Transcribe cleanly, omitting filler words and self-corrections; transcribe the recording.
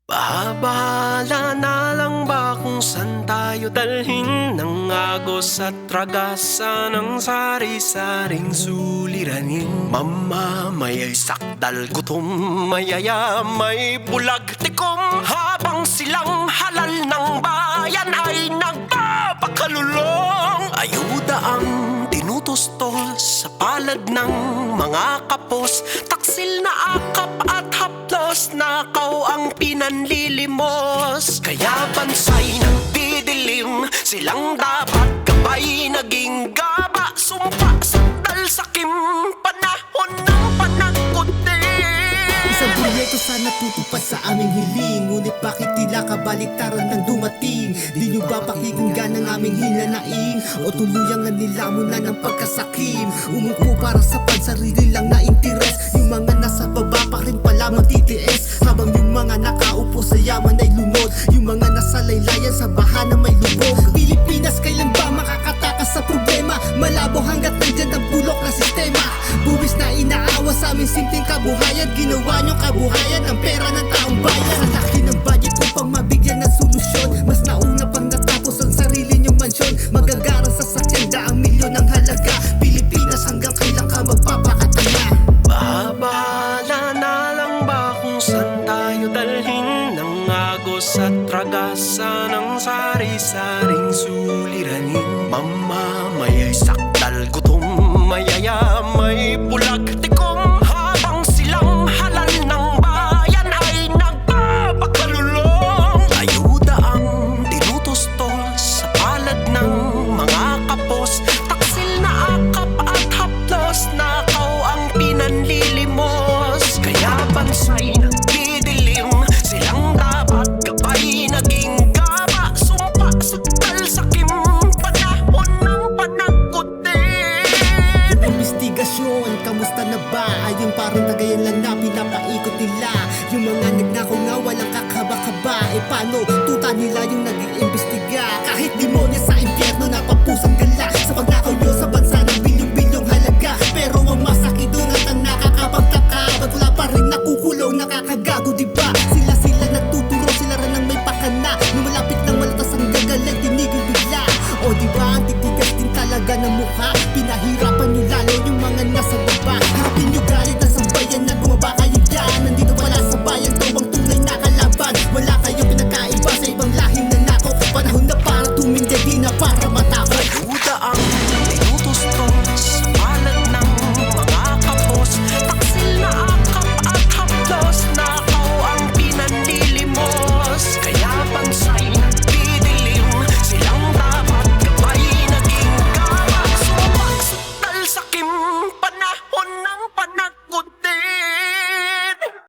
Bahala na lang ba kung saan tayo dalhin ng agos at ragasa ng sari-saring suliranin? Mamamaya'y sakdal gutom, mayayamay bulag tikom, habang silang halal ng bayan ay nagpapakalulong. Ayuda ang tinutustol sa palad ng mga kapos, taksil na akap at haplos, nakaw ang pinanlilimos. Kaya bansay nagdidilim, silang dapat gabay naging gaba, sumpa sakdal sakim, panahon ng panagkutin. Isang proyekto sana tutupad sa aming hiling, ngunit bakit tila kabaliktaran ng dumating? Di nyo ba pakikinggan ang aming hinanaing, o tuluyang nanilamunan ng pagkasakim? Umupo para sa pansarili lang na interes, yung mga nasa baba pa rin pala magtitiis, habang yung mga nakaupo sa yaman ay lunod, yung mga nasa laylayan sa baha na may lubog. Pilipinas, kailan ba makakatakas sa problema? Malabo hanggat nandyan ang bulok na sistema. Buwis na inaawa sa aming simpleng kabuhayan, ginawa nyong kabuhayan ang pera ng taong bayan. Sa laki ng budget upang mabigyan ng solusyon, mas nauna pang natapos ang sarili nyong mansyon. Magagarang sasakyan, daang milyon ang halaga. Pilipinas, hanggang kailan ka magpapakatanga? Bahala na lang ba kung saan tayo dalhin ng agos at ragasa ng sari-saring suliranin? Mamamaya'y sakdal gutom, mayayamay bulag tikom, habang silang halal ng bayan ay nagpapakalulong. Ayuda ang tinutustol sa palad ng mga kapos, taksil na akap at haplos, nakaw ang pinanlilimos. Kaya bansay nagdidilim, silang dapat gabay naging gaba, sumpa sakdal sakim, panahon ng panagkutin. Investigasyon, kamusta na ba? Ayun parang tagayan lang na pinapaikot nila. Yung mga nagnakaw nga walang kakaba-kaba, paano tuta nila yung nag-iimbestiga? Kahit demonyo sa